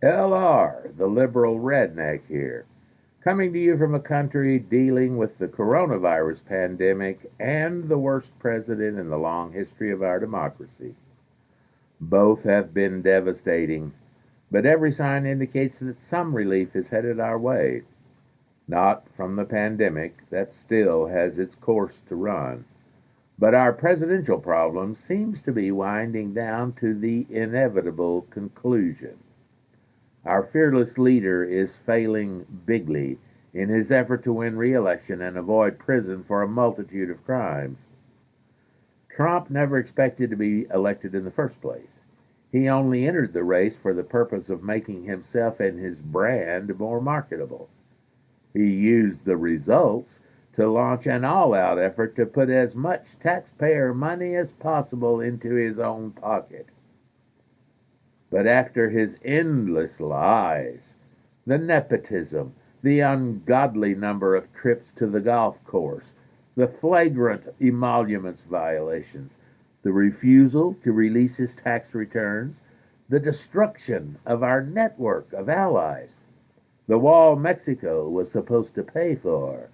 LR, the liberal redneck here, coming to you from a country dealing with the coronavirus pandemic and the worst president in the long history of our democracy. Both have been devastating, but every sign indicates that some relief is headed our way. Not from the pandemic, that still has its course to run, but our presidential problem seems to be winding down to the inevitable conclusion. Our fearless leader is failing bigly in his effort to win re-election and avoid prison for a multitude of crimes. Trump never expected to be elected in the first place. He only entered the race for the purpose of making himself and his brand more marketable. He used the results to launch an all-out effort to put as much taxpayer money as possible into his own pocket. But after his endless lies, the nepotism, the ungodly number of trips to the golf course, the flagrant emoluments violations, the refusal to release his tax returns, the destruction of our network of allies, the wall Mexico was supposed to pay for,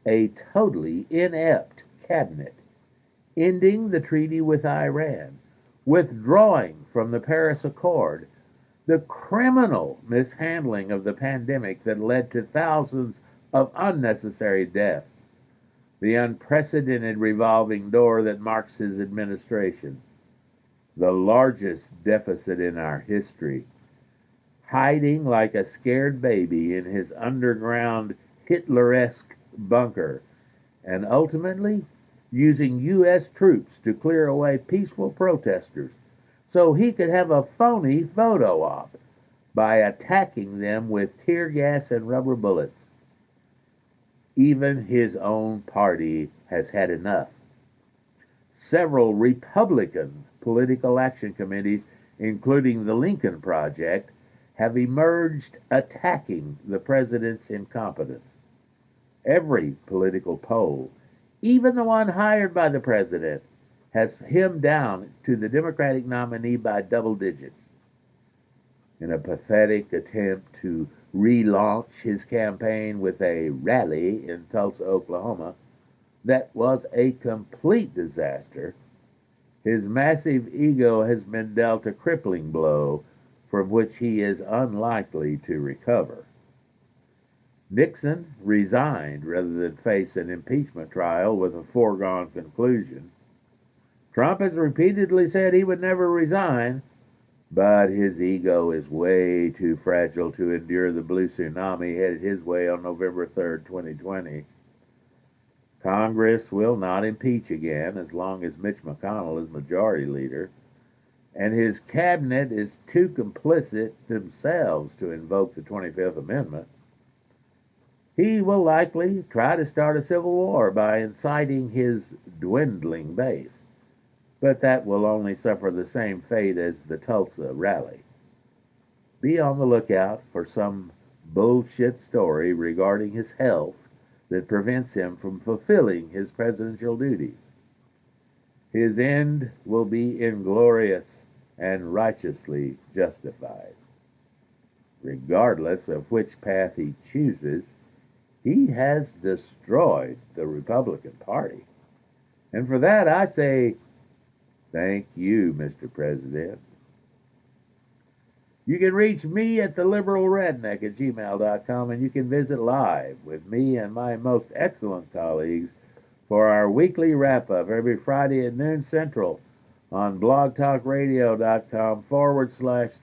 a totally inept cabinet, ending the treaty with Iran, withdrawing from the Paris Accord, the criminal mishandling of the pandemic that led to thousands of unnecessary deaths, the unprecedented revolving door that marks his administration, the largest deficit in our history, hiding like a scared baby in his underground Hitler-esque bunker, and ultimately using U.S. troops to clear away peaceful protesters so he could have a phony photo op by attacking them with tear gas and rubber bullets. Even his own party has had enough. Several Republican political action committees, including the Lincoln Project, have emerged attacking the president's incompetence. Every political poll, even the one hired by the president, has him down to the Democratic nominee by double digits. In a pathetic attempt to relaunch his campaign with a rally in Tulsa, Oklahoma, that was a complete disaster, his massive ego has been dealt a crippling blow from which he is unlikely to recover. Nixon resigned rather than face an impeachment trial with a foregone conclusion. Trump has repeatedly said he would never resign, but his ego is way too fragile to endure the blue tsunami headed his way on November 3rd, 2020. Congress will not impeach again as long as Mitch McConnell is majority leader, and his cabinet is too complicit themselves to invoke the 25th Amendment. He will likely try to start a civil war by inciting his dwindling base, but that will only suffer the same fate as the Tulsa rally. Be on the lookout for some bullshit story regarding his health that prevents him from fulfilling his presidential duties. His end will be inglorious and righteously justified. Regardless of which path he chooses, he has destroyed the Republican Party. And for that I say, thank you, Mr. President. You can reach me at theliberalredneck at gmail.com, and you can visit live with me and my most excellent colleagues for our weekly wrap-up every Friday at noon Central on blogtalkradio.com//